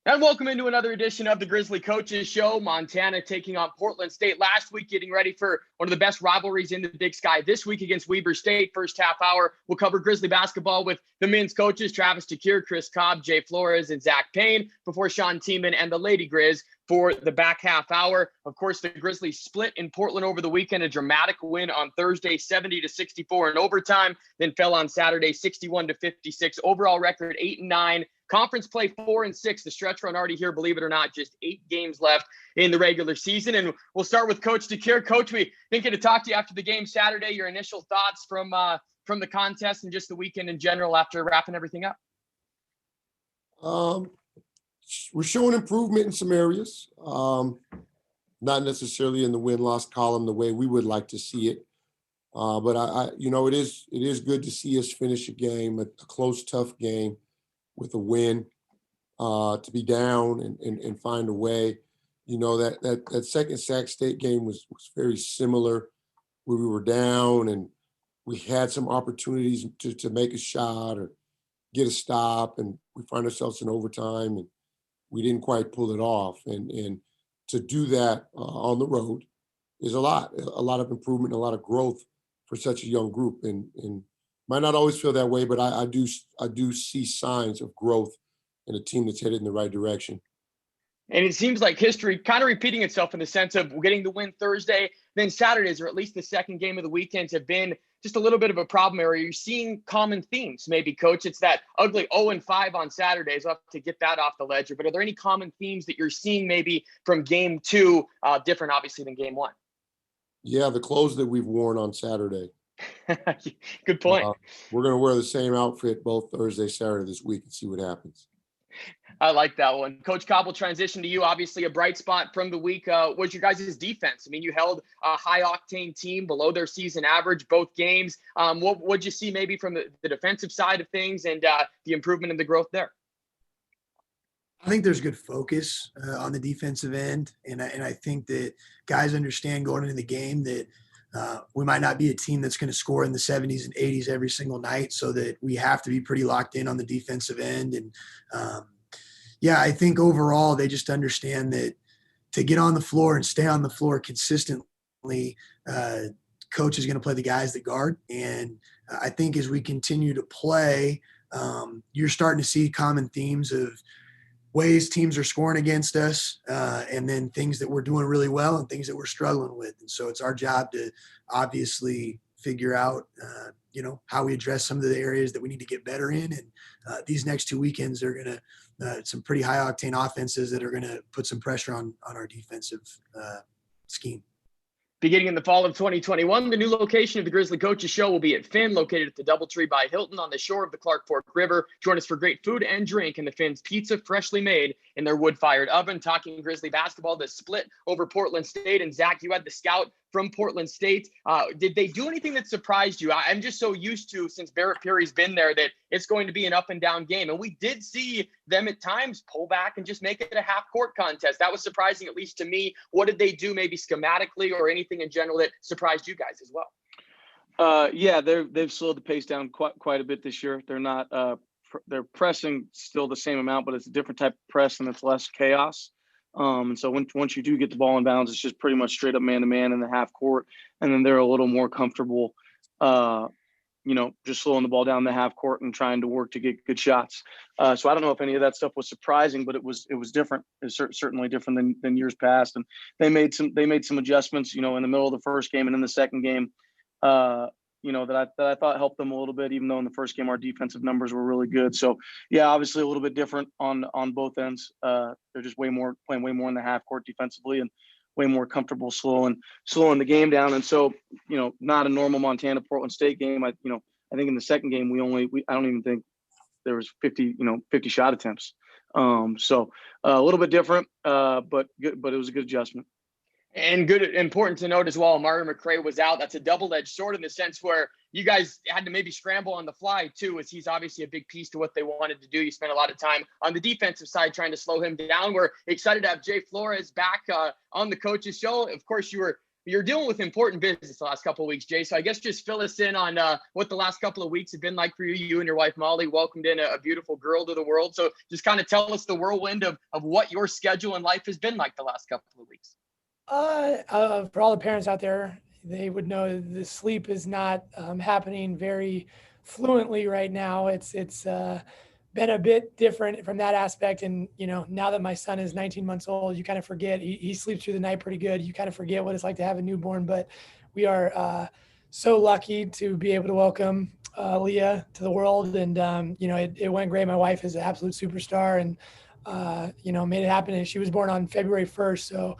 And welcome into another edition of the Grizzly Coaches Show. Montana taking on Portland State last week, getting ready for one of the best rivalries in the Big Sky this week against Weber State. First half hour, we'll cover Grizzly basketball with the men's coaches, Travis DeCuire, Chris Cobb, Jay Flores, and Zach Payne, before Sean Tiemann and the Lady Griz for the back half hour. Of course, the Grizzlies split in Portland over the weekend, a dramatic win on Thursday, 70-64 in overtime, then fell on Saturday, 61-56. Overall record 8-9. Conference play 4-6. The stretch run already here, believe it or not, just 8 games left in the regular season. And we'll start with Coach DeCuire. Coach, we thinking to talk to you after the game Saturday. Your initial thoughts from the contest and just the weekend in general after wrapping everything up. We're showing improvement in some areas, not necessarily in the win-loss column the way we would like to see it. But it is good to see us finish a game, a close, tough game, with a win, to be down and find a way. That second Sac State game was very similar, where we were down and we had some opportunities to make a shot or get a stop, and we find ourselves in overtime and we didn't quite pull it off. And to do that on the road is a lot of improvement, a lot of growth for such a young group. And might not always feel that way, but I do see signs of growth in a team that's headed in the right direction. And it seems like history kind of repeating itself in the sense of getting the win Thursday, then Saturdays, or at least the second game of the weekends, have been just a little bit of a problem area. You're seeing common themes, maybe, Coach. It's that ugly 0-5 on Saturdays. We'll have to get that off the ledger. But are there any common themes that you're seeing maybe from game 2, different, obviously, than game 1? Yeah, the clothes that we've worn on Saturday. Good point. We're going to wear the same outfit both Thursday, Saturday this week and see what happens. I like that one. Coach Cobb, will transition to you. Obviously, a bright spot from the week was your guys' defense. I mean, you held a high-octane team below their season average both games. What'd you see maybe from the defensive side of things and the improvement and the growth there? I think there's good focus on the defensive end, and I think that guys understand going into the game that we might not be a team that's going to score in the 70s and 80s every single night, so that we have to be pretty locked in on the defensive end. And I think overall they just understand that to get on the floor and stay on the floor consistently, coach is going to play the guys that guard. And I think as we continue to play, you're starting to see common themes of ways teams are scoring against us, and then things that we're doing really well and things that we're struggling with. And so it's our job to obviously figure out, how we address some of the areas that we need to get better in. And these next 2 weekends are going to some pretty high octane offenses that are going to put some pressure on our defensive scheme. Beginning in the fall of 2021, the new location of the Grizzly Coaches Show will be at Finn, located at the Doubletree by Hilton on the shore of the Clark Fork River. Join us for great food and drink and the Finn's pizza, freshly made in their wood-fired oven. Talking Grizzly basketball, the split over Portland State. And Zach, you had the scout from Portland State. Did they do anything that surprised you? I'm just so used to, since Barrett Peary's been there, that it's going to be an up and down game. And we did see them at times pull back and just make it a half court contest. That was surprising, at least to me. What did they do maybe schematically or anything in general that surprised you guys as well? They've slowed the pace down quite a bit this year. They're not they're pressing still the same amount, but it's a different type of press and it's less chaos. And so once you do get the ball in bounds, it's just pretty much straight up man-to-man in the half court. And then they're a little more comfortable, just slowing the ball down the half court and trying to work to get good shots. So I don't know if any of that stuff was surprising, but it was different. It's certainly different than years past. And they made some adjustments, in the middle of the first game and in the second game, that I thought helped them a little bit, even though in the first game our defensive numbers were really good. So yeah, obviously a little bit different on both ends. They're just playing way more in the half court defensively and way more comfortable slowing the game down. And so, not a normal Montana Portland State game. I think in the second game I don't even think there was 50 shot attempts. So a little bit different, but good, but it was a good adjustment. And important to note as well, Mario McRae was out. That's a double-edged sword in the sense where you guys had to maybe scramble on the fly too, as he's obviously a big piece to what they wanted to do. You spent a lot of time on the defensive side trying to slow him down. We're excited to have Jay Flores back on the Coaches Show. Of course, you were you're dealing with important business the last couple of weeks, Jay. So I guess just fill us in on what the last couple of weeks have been like for you. You and your wife, Molly, welcomed in a beautiful girl to the world. So just kind of tell us the whirlwind of what your schedule and life has been like the last couple of weeks. For all the parents out there, they would know the sleep is not happening very fluently right now. It's been a bit different from that aspect. And, now that my son is 19 months old, you kind of forget he sleeps through the night pretty good. You kind of forget what it's like to have a newborn, but we are so lucky to be able to welcome Leah to the world. And, it went great. My wife is an absolute superstar and, made it happen. And she was born on February 1st. So,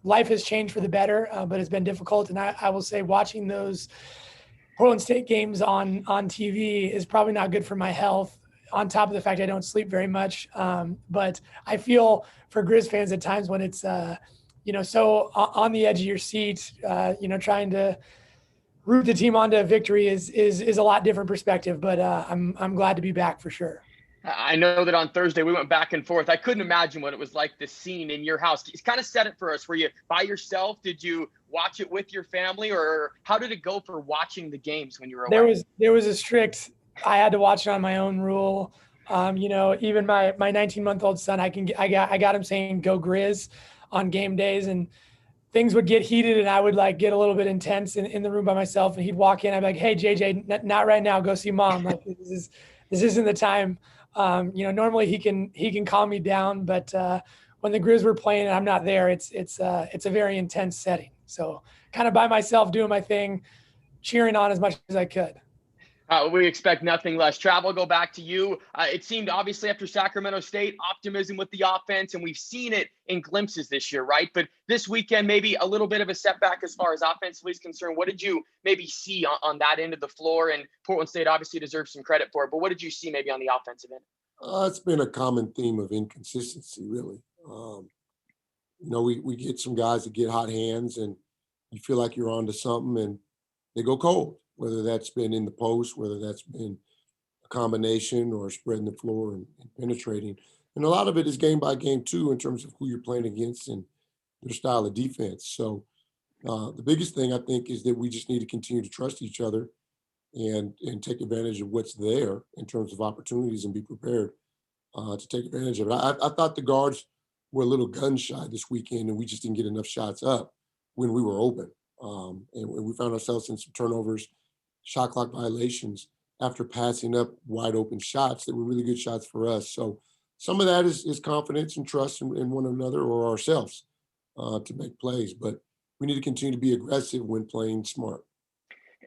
life has changed for the better, but it's been difficult. And I will say watching those Portland State games on TV is probably not good for my health, on top of the fact I don't sleep very much. But I feel for Griz fans at times when it's, so on the edge of your seat, trying to root the team onto victory is a lot different perspective, but I'm glad to be back for sure. I know that on Thursday we went back and forth. I couldn't imagine what it was like, the scene in your house. It's kind of set it for us. Were you by yourself? Did you watch it with your family, or how did it go for watching the games when you were away? There was a strict, I had to watch it on my own rule. Even my 19-month-old son, I got him saying "Go Griz" on game days, and things would get heated and I would get a little bit intense in the room by myself, and he'd walk in. I'd be like, "Hey, JJ, not right now. Go see mom. This isn't the time." Normally he can calm me down, but when the Griz were playing and I'm not there, it's a very intense setting. So kind of by myself doing my thing, cheering on as much as I could. We expect nothing less. Trav, I'll go back to you. It seemed obviously after Sacramento State, optimism with the offense, and we've seen it in glimpses this year, right? But this weekend, maybe a little bit of a setback as far as offensively is concerned. What did you maybe see on that end of the floor? And Portland State obviously deserves some credit for it, but what did you see maybe on the offensive end? It's been a common theme of inconsistency, really. We get some guys that get hot hands and you feel like you're onto something and they go cold, whether that's been in the post, whether that's been a combination or spreading the floor and penetrating. And a lot of it is game by game too, in terms of who you're playing against and their style of defense. So the biggest thing I think is that we just need to continue to trust each other and take advantage of what's there in terms of opportunities and be prepared to take advantage of it. I thought the guards were a little gun shy this weekend and we just didn't get enough shots up when we were open. And we found ourselves in some turnovers, shot clock violations after passing up wide open shots that were really good shots for us. So some of that is confidence and trust in one another or ourselves to make plays. But we need to continue to be aggressive when playing smart.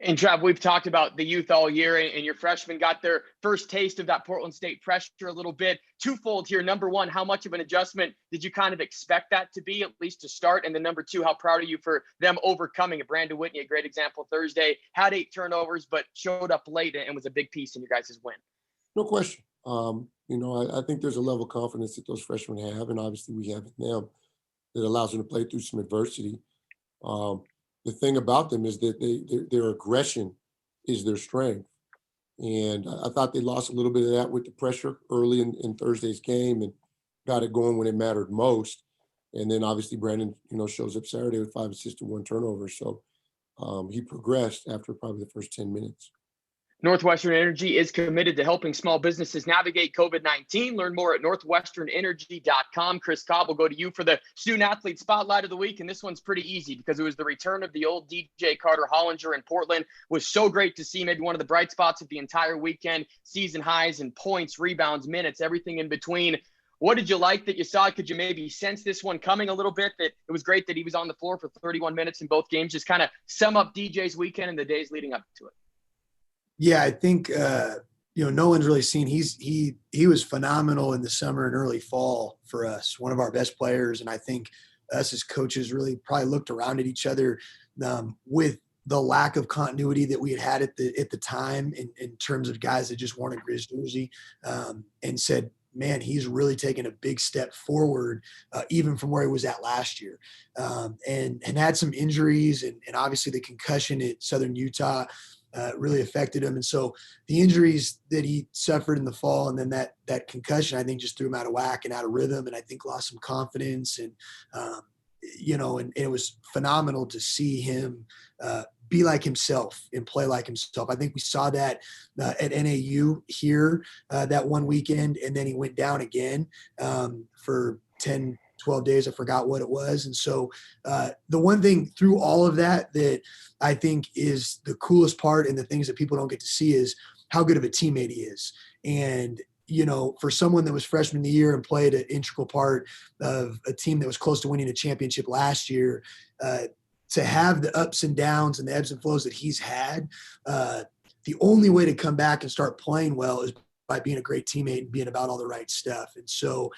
And Trav, we've talked about the youth all year, and your freshmen got their first taste of that Portland State pressure a little bit. Twofold here. Number one, how much of an adjustment did you kind of expect that to be, at least to start? And then number two, how proud are you for them overcoming it? Brandon Whitney, a great example Thursday, had 8 turnovers, but showed up late and was a big piece in your guys' win. No question. I think there's a level of confidence that those freshmen have, and obviously we have in them, that allows them to play through some adversity. The thing about them is that their aggression is their strength. And I thought they lost a little bit of that with the pressure early in Thursday's game and got it going when it mattered most. And then obviously Brandon, shows up Saturday with 5 assists and 1 turnover. So he progressed after probably the first 10 minutes. Northwestern Energy is committed to helping small businesses navigate COVID-19. Learn more at northwesternenergy.com. Chris Cobb will go to you for the Student Athlete Spotlight of the Week. And this one's pretty easy because it was the return of the old DJ Carter Hollinger in Portland. It was so great to see, maybe one of the bright spots of the entire weekend. Season highs in points, rebounds, minutes, everything in between. What did you like that you saw? Could you maybe sense this one coming a little bit? That it was great that he was on the floor for 31 minutes in both games. Just kind of sum up DJ's weekend and the days leading up to it. Yeah, I think no one's really seen. He was phenomenal in the summer and early fall for us. One of our best players, and I think us as coaches really probably looked around at each other with the lack of continuity that we had at the time in terms of guys that just worn a Griz jersey, and said, man, he's really taken a big step forward, even from where he was at last year, and had some injuries and obviously the concussion at Southern Utah really affected him. And so the injuries that he suffered in the fall and then that concussion, I think just threw him out of whack and out of rhythm, and I think lost some confidence. And and it was phenomenal to see him be like himself and play like himself. I think we saw that at NAU here that one weekend, and then he went down again for 10, 12 days. I forgot what it was. And so the one thing through all of that I think is the coolest part, and the things that people don't get to see, is how good of a teammate he is. And for someone that was freshman of the year and played an integral part of a team that was close to winning a championship last year, to have the ups and downs and the ebbs and flows that he's had, the only way to come back and start playing well is by being a great teammate and being about all the right stuff. And so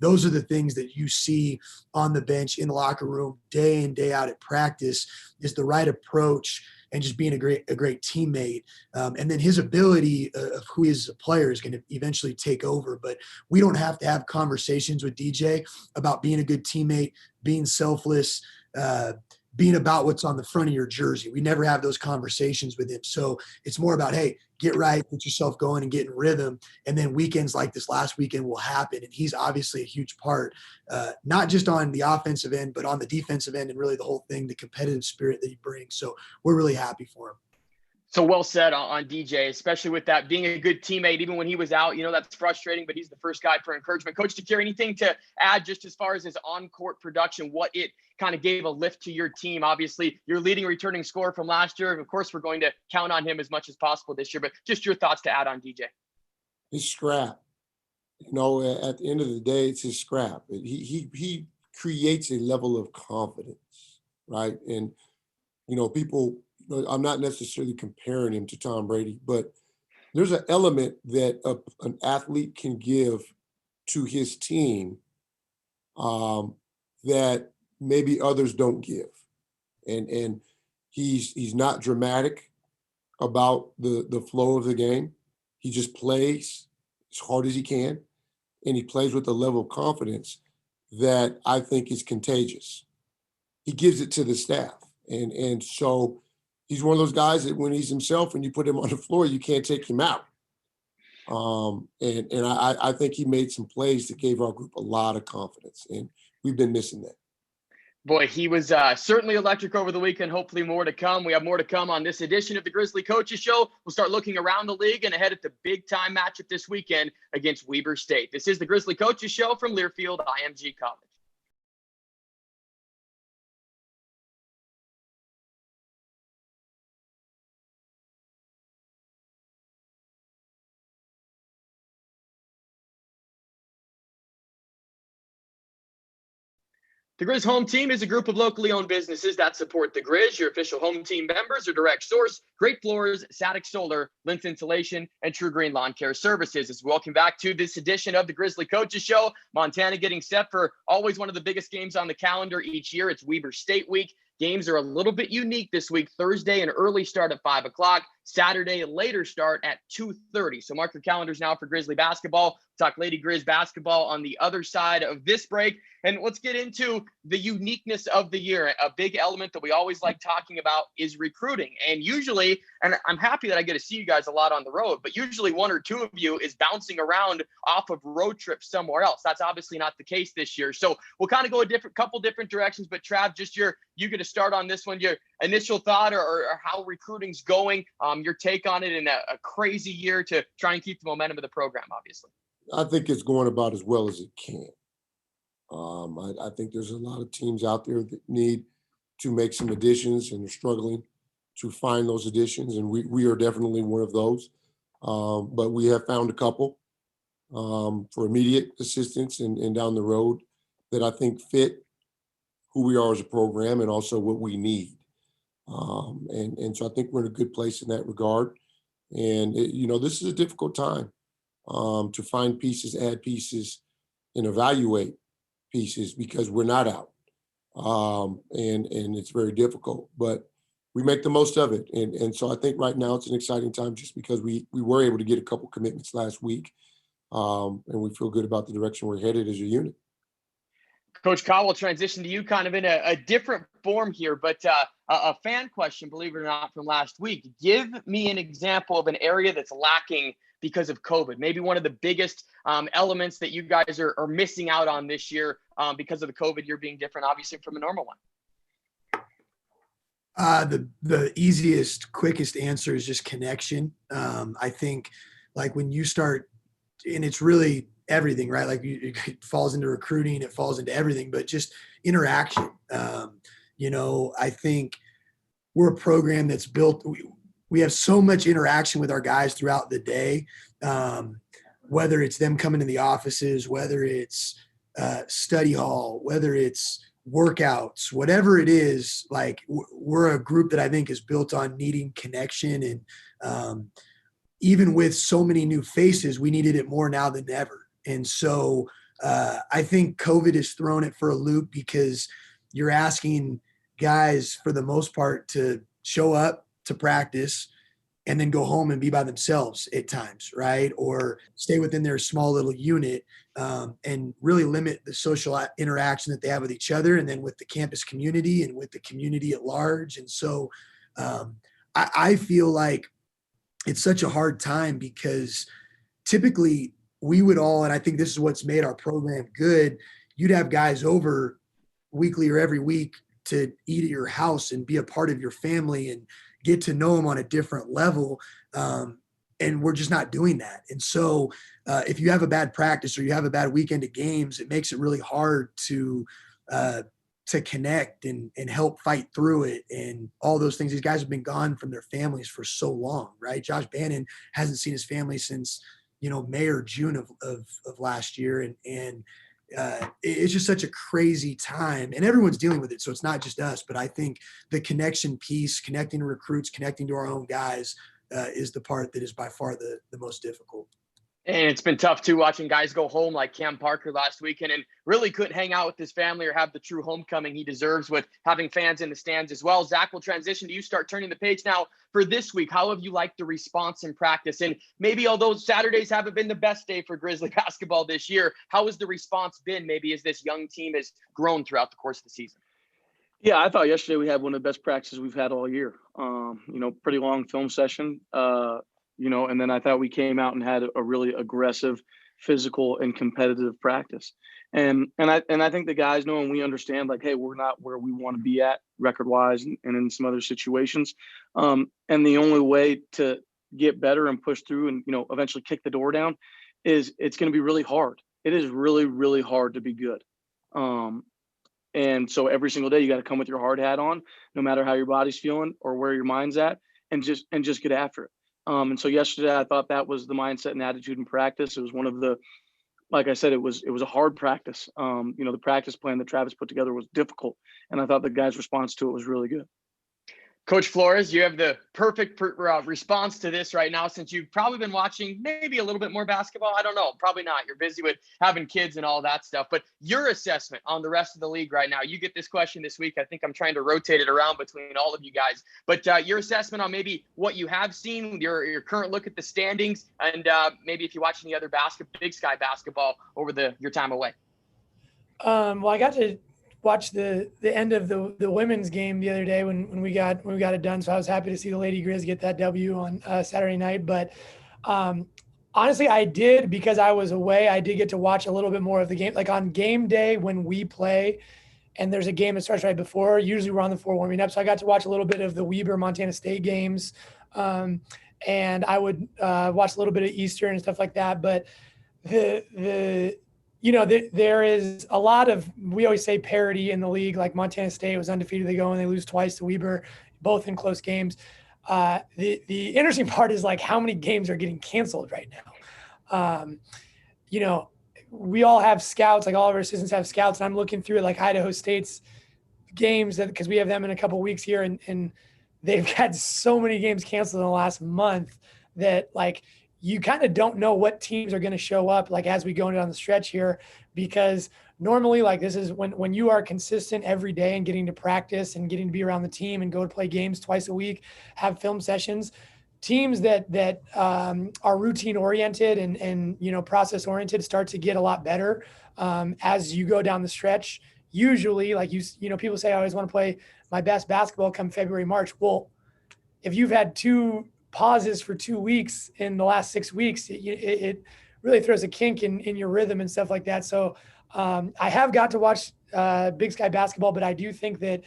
those are the things that you see on the bench, in the locker room, day in, day out at practice, is the right approach and just being a great teammate. And then his ability of who he is as a player is going to eventually take over. But we don't have to have conversations with DJ about being a good teammate, being selfless, being about what's on the front of your jersey. We never have those conversations with him. So it's more about, hey, get right, get yourself going and get in rhythm. And then weekends like this last weekend will happen. And he's obviously a huge part, not just on the offensive end, but on the defensive end, and really the whole thing, the competitive spirit that he brings. So we're really happy for him. So well said on DJ, especially with that being a good teammate, even when he was out. That's frustrating, but he's the first guy for encouragement. Coach DeCuire, anything to add just as far as his on-court production, what it kind of gave a lift to your team? Obviously, your leading returning scorer from last year. Of course, we're going to count on him as much as possible this year, but just your thoughts to add on DJ. His scrap. At the end of the day, it's his scrap. He creates a level of confidence, right? And, people, I'm not necessarily comparing him to Tom Brady, but there's an element that an athlete can give to his team that maybe others don't give. And he's not dramatic about the flow of the game. He just plays as hard as he can, and he plays with a level of confidence that I think is contagious. He gives it to the staff. And so he's one of those guys that when he's himself and you put him on the floor, you can't take him out. And I think he made some plays that gave our group a lot of confidence, and we've been missing that. Boy, he was certainly electric over the weekend. Hopefully more to come. We have more to come on this edition of the Grizzly Coaches Show. We'll start looking around the league and ahead at the big-time matchup this weekend against Weber State. This is the Grizzly Coaches Show from Learfield IMG College. The Griz Home Team is a group of locally owned businesses that support the Griz. Your official home team members are Direct Source, Great Floors, Static Solar, Linth Insulation, and True Green Lawn Care Services. As we welcome back to this edition of the Grizzly Coaches Show. Montana getting set for always one of the biggest games on the calendar each year. It's Weber State Week. Games are a little bit unique this week. Thursday, an early start at 5 o'clock. Saturday, a later start at 2:30. So mark your calendars now for Grizzly basketball. Talk Lady Griz basketball on the other side of this break. And let's get into the uniqueness of the year. A big element that we always like talking about is recruiting. And usually, and I'm happy that I get to see you guys a lot on the road, but usually one or two of you is bouncing around off of road trips somewhere else. That's obviously not the case this year. So we'll kind of go a couple different directions. But Trav, just you get to start on this one. Your initial thought or how recruiting's going, your take on it in a crazy year to try and keep the momentum of the program, obviously. I think it's going about as well as it can. I think there's a lot of teams out there that need to make some additions and are struggling to find those additions, and we are definitely one of those. But we have found a couple for immediate assistance and down the road that I think fit who we are as a program and also what we need. And so I think we're in a good place in that regard. And, this is a difficult time to find pieces, add pieces, and evaluate pieces because we're not out. And it's very difficult, but we make the most of it. And so I think right now it's an exciting time just because we were able to get a couple commitments last week. And we feel good about the direction we're headed as a unit. Coach Kyle, will transition to you kind of in a different form here, but a fan question, believe it or not, from last week. Give me an example of an area that's lacking because of COVID. Maybe one of the biggest elements that you guys are missing out on this year because of the COVID year being different, obviously, from a normal one. The easiest, quickest answer is just connection. I think like when you start, and it's really everything, right? Like it falls into recruiting, it falls into everything, but just interaction. I think we're a program that's built, we have so much interaction with our guys throughout the day, whether it's them coming to the offices, whether it's study hall, whether it's workouts, whatever it is. Like we're a group that I think is built on needing connection, and even with so many new faces, we needed it more now than ever. And so I think COVID has thrown it for a loop, because you're asking guys for the most part to show up to practice and then go home and be by themselves at times, right? Or stay within their small little unit and really limit the social interaction that they have with each other, and then with the campus community and with the community at large. And so I feel like it's such a hard time, because typically we would all, and I think this is what's made our program good, you'd have guys over weekly or every week to eat at your house and be a part of your family and get to know them on a different level. And we're just not doing that. And so if you have a bad practice or you have a bad weekend of games, it makes it really hard to connect and help fight through it and all those things. These guys have been gone from their families for so long, right? Josh Bannon hasn't seen his family since, May or June of last year. And it's just such a crazy time, and everyone's dealing with it. So it's not just us, but I think the connection piece, connecting to recruits, connecting to our own guys is the part that is by far the most difficult. And it's been tough too, watching guys go home like Cam Parker last weekend and really couldn't hang out with his family or have the true homecoming he deserves with having fans in the stands as well. Zach, will transition to you, start turning the page now for this week. How have you liked the response in practice? And maybe although Saturdays haven't been the best day for Grizzly basketball this year, how has the response been maybe as this young team has grown throughout the course of the season? Yeah, I thought yesterday we had one of the best practices we've had all year. Pretty long film session. And then I thought we came out and had a really aggressive, physical, and competitive practice. And I think the guys know, and we understand, like, hey, we're not where we want to be at record-wise and in some other situations. And the only way to get better and push through and, eventually kick the door down is it's going to be really hard. It is really, really hard to be good. And so every single day you got to come with your hard hat on, no matter how your body's feeling or where your mind's at, and just get after it. And so yesterday I thought that was the mindset and attitude in practice. It was one of the, like I said, it was a hard practice. The practice plan that Travis put together was difficult, and I thought the guys' response to it was really good. Coach Flores, you have the perfect response to this right now, since you've probably been watching maybe a little bit more basketball. I don't know, probably not. You're busy with having kids and all that stuff. But your assessment on the rest of the league right now, you get this question this week. I think I'm trying to rotate it around between all of you guys. But your assessment on maybe what you have seen, your current look at the standings, and maybe if you watch any other Big Sky basketball over your time away. Well, I got to watch the end of the women's game the other day when we got it done. So I was happy to see the Lady Griz get that W on Saturday night. But honestly, I did, because I was away, I did get to watch a little bit more of the game. Like on game day when we play and there's a game that starts right before, usually we're on the floor warming up. So I got to watch a little bit of the Weber Montana State games. And I would watch a little bit of Eastern and stuff like that. But there is a lot of, we always say, parity in the league. Like Montana State was undefeated. They go and they lose twice to Weber, both in close games. The interesting part is like how many games are getting canceled right now. We all have scouts, like all of our assistants have scouts, and I'm looking through like Idaho State's games because we have them in a couple of weeks here, and they've had so many games canceled in the last month that like you kind of don't know what teams are going to show up like as we go down the stretch here, because normally like this is when you are consistent every day and getting to practice and getting to be around the team and go to play games twice a week, have film sessions, teams that are routine oriented and process oriented start to get a lot better as you go down the stretch. Usually, like people say, I always want to play my best basketball come February, March. Well, if you've had 2 pauses for 2 weeks in the last 6 weeks, it really throws a kink in your rhythm and stuff like that. So I have got to watch Big Sky basketball, but I do think that,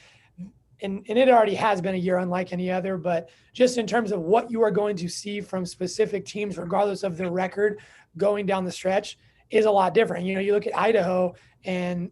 and it already has been a year unlike any other, but just in terms of what you are going to see from specific teams, regardless of their record going down the stretch, is a lot different. You look at Idaho and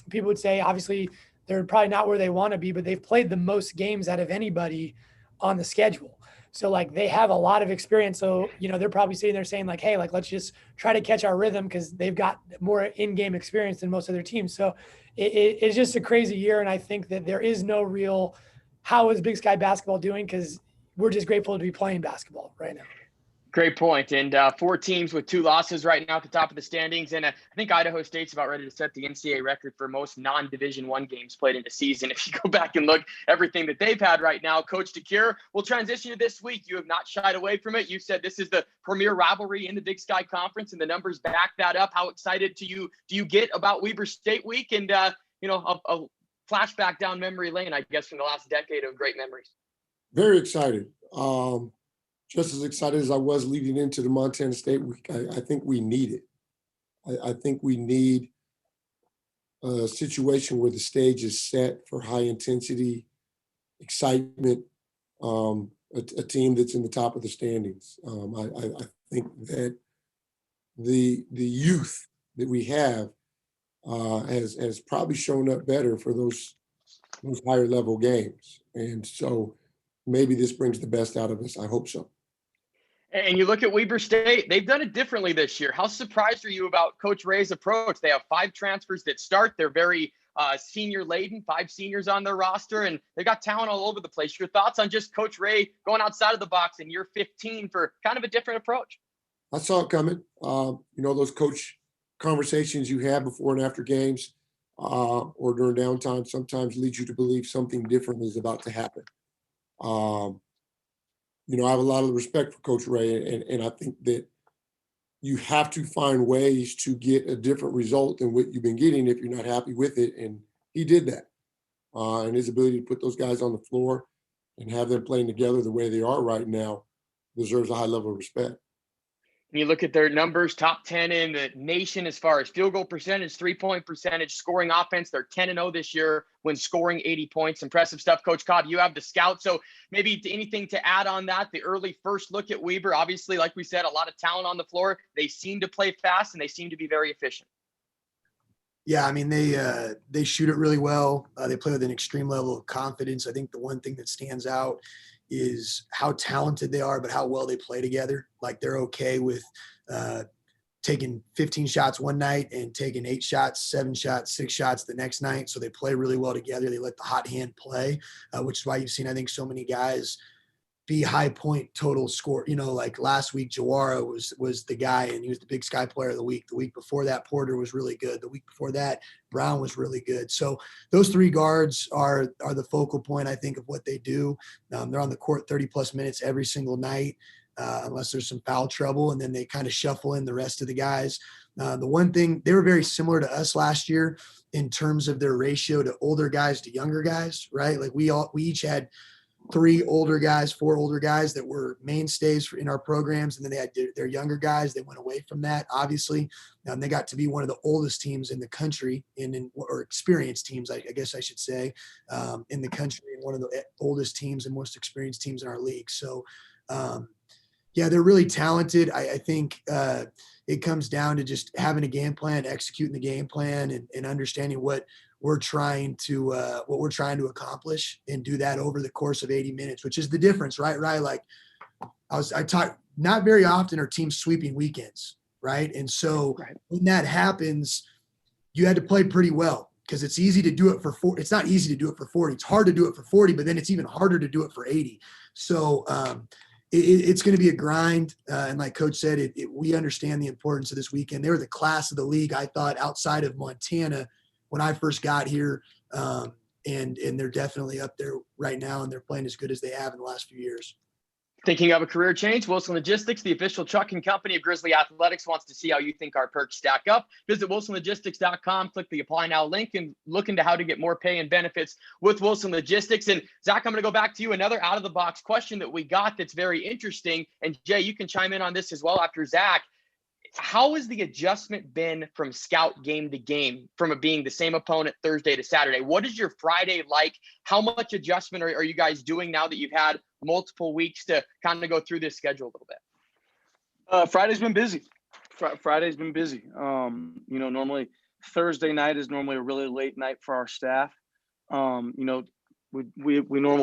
people would say, obviously, they're probably not where they want to be, but they've played the most games out of anybody on the schedule. So like they have a lot of experience. So, they're probably sitting there saying like, hey, like, let's just try to catch our rhythm because they've got more in-game experience than most other teams. So it's just a crazy year. And I think that there is no real, how is Big Sky basketball doing? Because we're just grateful to be playing basketball right now. Great point. And 4 teams with 2 losses right now at the top of the standings. And I think Idaho State's about ready to set the NCAA record for most non-Division I games played in a season. If you go back and look everything that they've had right now, Coach DeCuire, we'll transition to this week. You have not shied away from it. You said this is the premier rivalry in the Big Sky Conference, and the numbers back that up. How excited do you get about Weber State Week? And, a flashback down memory lane, I guess, from the last decade of great memories. Very excited. Just as excited as I was leading into the Montana State week. I think we need it. I think we need a situation where the stage is set for high intensity, excitement, a team that's in the top of the standings. I think that the youth that we have has probably shown up better for those higher level games. And so maybe this brings the best out of us. I hope so. And you look at Weber State, they've done it differently this year. How surprised are you about Coach Ray's approach? They have 5 transfers that start. They're very senior laden, 5 seniors on their roster, and they've got talent all over the place. Your thoughts on just Coach Ray going outside of the box in year 15 for kind of a different approach? I saw it coming. Those coach conversations you have before and after games or during downtime sometimes lead you to believe something different is about to happen. I have a lot of respect for Coach Ray, and I think that you have to find ways to get a different result than what you've been getting if you're not happy with it. And he did that. And his ability to put those guys on the floor and have them playing together the way they are right now deserves a high level of respect. And you look at their numbers, top 10 in the nation as far as field goal percentage, 3-point percentage, scoring offense. They're 10-0 this year when scoring 80 points. Impressive stuff. Coach Cobb, you have the scout. So maybe anything to add on that, the early first look at Weber. Obviously, like we said, a lot of talent on the floor. They seem to play fast, and they seem to be very efficient. Yeah, I mean, they shoot it really well. They play with an extreme level of confidence. I think the one thing that stands out is how talented they are, but how well they play together. Like they're okay with taking 15 shots one night and taking 8 shots, 7 shots, 6 shots the next night. So they play really well together. They let the hot hand play, which is why you've seen, I think, so many guys be high point total score. Like last week, Jawara was the guy, and he was the Big Sky player of the week. The week before that, Porter was really good. The week before that, Brown was really good. So those 3 guards are the focal point, I think, of what they do. They're on the court 30-plus minutes every single night, unless there's some foul trouble, and then they kind of shuffle in the rest of the guys. The one thing, they were very similar to us last year in terms of their ratio to older guys to younger guys, right? Like we each had 4 older guys that were mainstays in our programs. And then they had their younger guys. They went away from that, obviously. They got to be one of the oldest teams in the country or experienced teams, I guess I should say, in the country, and one of the oldest teams and most experienced teams in our league. So, they're really talented. I think it comes down to just having a game plan, executing the game plan, and understanding what we're trying to accomplish, and do that over the course of 80 minutes, which is the difference, right? Like I talk, not very often are teams sweeping weekends, right? And so when that happens, you had to play pretty well, because it's easy to do it for 40. It's not easy to do it for 40. It's hard to do it for 40, but then it's even harder to do it for 80. So it's going to be a grind. And like Coach said, we understand the importance of this weekend. They were the class of the league, I thought, outside of Montana when I first got here. And they're definitely up there right now, and they're playing as good as they have in the last few years. Thinking of a career change? Wilson Logistics, the official trucking company of Grizzly Athletics, wants to see how you think our perks stack up. Visit wilsonlogistics.com, click the Apply Now link, and look into how to get more pay and benefits with Wilson Logistics. And Zach, I'm going to go back to you. Another out-of-the-box question that we got that's very interesting. And Jay, you can chime in on this as well after Zach. How has the adjustment been from scout game to game, from it being the same opponent Thursday to Saturday? What is your Friday like? How much adjustment are you guys doing now that you've had multiple weeks to kind of go through this schedule a little bit? Friday's been busy. Friday's been busy. Normally Thursday night is normally a really late night for our staff. We normally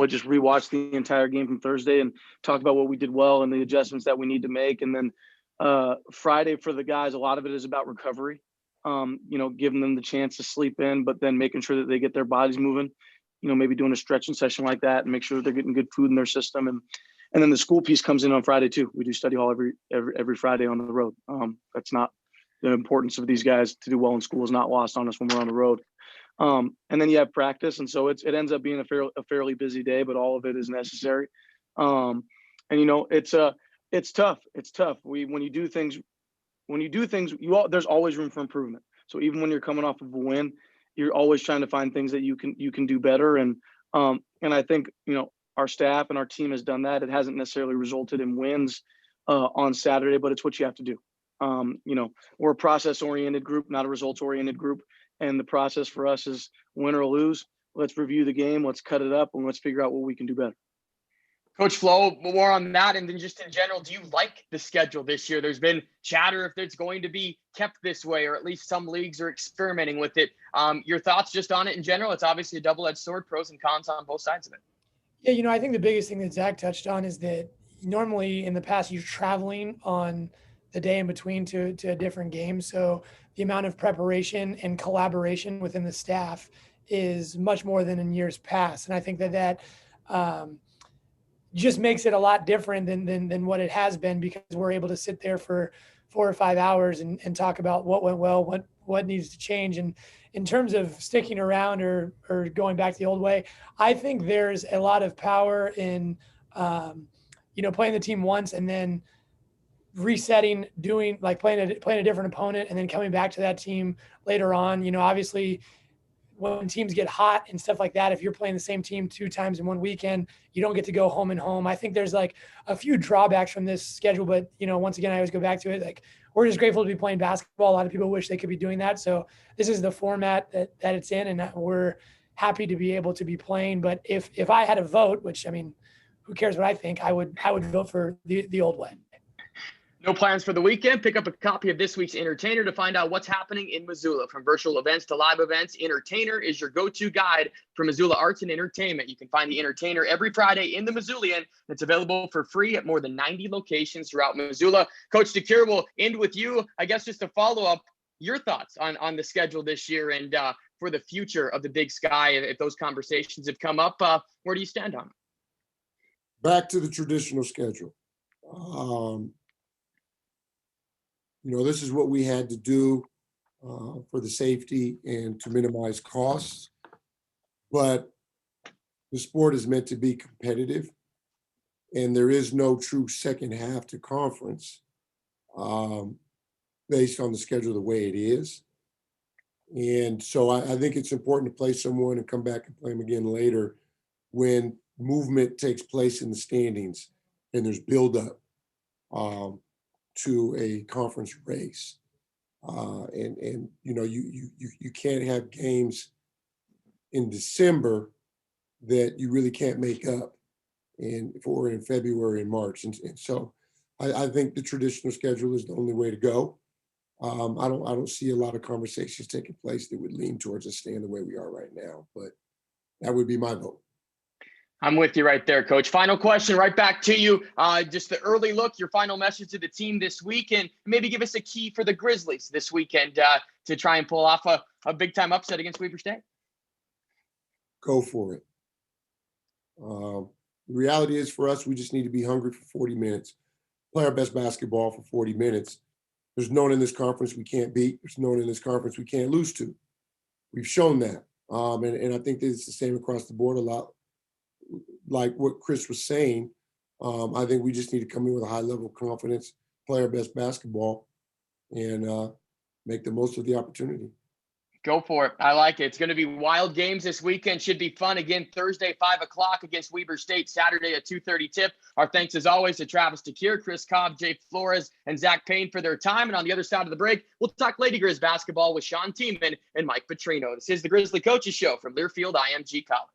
just rewatch the entire game from Thursday and talk about what we did well and the adjustments that we need to make. And then Friday for the guys, a lot of it is about recovery, giving them the chance to sleep in, but then making sure that they get their bodies moving, maybe doing a stretching session like that and make sure that they're getting good food in their system. And then the school piece comes in on Friday too. We do study hall every Friday on the road. That's not the importance of these guys to do well in school is not lost on us when we're on the road. And then you have practice. And so it ends up being a fairly busy day, but all of it is necessary. It's tough. It's tough. When you do things, there's always room for improvement. So even when you're coming off of a win, you're always trying to find things that you can do better. And I think, our staff and our team has done that. It hasn't necessarily resulted in wins on Saturday, but it's what you have to do. We're a process-oriented group, not a results-oriented group. And the process for us is win or lose. Let's review the game. Let's cut it up and let's figure out what we can do better. Coach Flo, more on that. And then just in general, do you like the schedule this year? There's been chatter if it's going to be kept this way, or at least some leagues are experimenting with it. Your thoughts just on it in general? It's obviously a double-edged sword, pros and cons on both sides of it. Yeah, I think the biggest thing that Zach touched on is that normally in the past you're traveling on the day in between to a different game. So the amount of preparation and collaboration within the staff is much more than in years past. And I think that just makes it a lot different than what it has been, because we're able to sit there for 4 or 5 hours and talk about what went well, what needs to change. And in terms of sticking around or going back the old way, I think there's a lot of power in, playing the team once and then resetting, doing like playing a different opponent and then coming back to that team later on. Obviously when teams get hot and stuff like that, if you're playing the same team 2 times in one weekend, you don't get to go home and home. I think there's like a few drawbacks from this schedule, but once again, I always go back to it. Like, we're just grateful to be playing basketball. A lot of people wish they could be doing that. So this is the format that it's in, and we're happy to be able to be playing. But if I had a vote, which, I mean, who cares what I think, I would vote for the old way. No plans for the weekend? Pick up a copy of this week's Entertainer to find out what's happening in Missoula. From virtual events to live events, Entertainer is your go-to guide for Missoula arts and entertainment. You can find the Entertainer every Friday in the Missoulian. It's available for free at more than 90 locations throughout Missoula. Coach DeCuire, will end with you. I guess just to follow up, your thoughts on the schedule this year and for the future of the Big Sky, if those conversations have come up, where do you stand on it? Back to the traditional schedule. This is what we had to do for the safety and to minimize costs. But the sport is meant to be competitive, and there is no true second half to conference based on the schedule the way it is. And so I think it's important to play someone and come back and play them again later when movement takes place in the standings and there's buildup to a conference race. You can't have games in December that you really can't make up in February and March. And so I think the traditional schedule is the only way to go. I don't see a lot of conversations taking place that would lean towards us staying the way we are right now, but that would be my vote. I'm with you right there, Coach. Final question, right back to you. Just the early look, your final message to the team this week, and maybe give us a key for the Grizzlies this weekend to try and pull off a big-time upset against Weber State. Go for it. The reality is for us, we just need to be hungry for 40 minutes, play our best basketball for 40 minutes. There's no one in this conference we can't beat. There's no one in this conference we can't lose to. We've shown that. And I think that it's the same across the board a lot. Like what Chris was saying, I think we just need to come in with a high level of confidence, play our best basketball, and make the most of the opportunity. Go for it. I like it. It's going to be wild games this weekend. Should be fun. Again, Thursday, 5 o'clock against Weber State, Saturday at 2:30 tip. Our thanks, as always, to Travis DeCuire, Chris Cobb, Jay Flores, and Zach Payne for their time. And on the other side of the break, we'll talk Lady Grizz basketball with Sean Tiemann and Mike Petrino. This is the Grizzly Coaches Show from Learfield IMG College.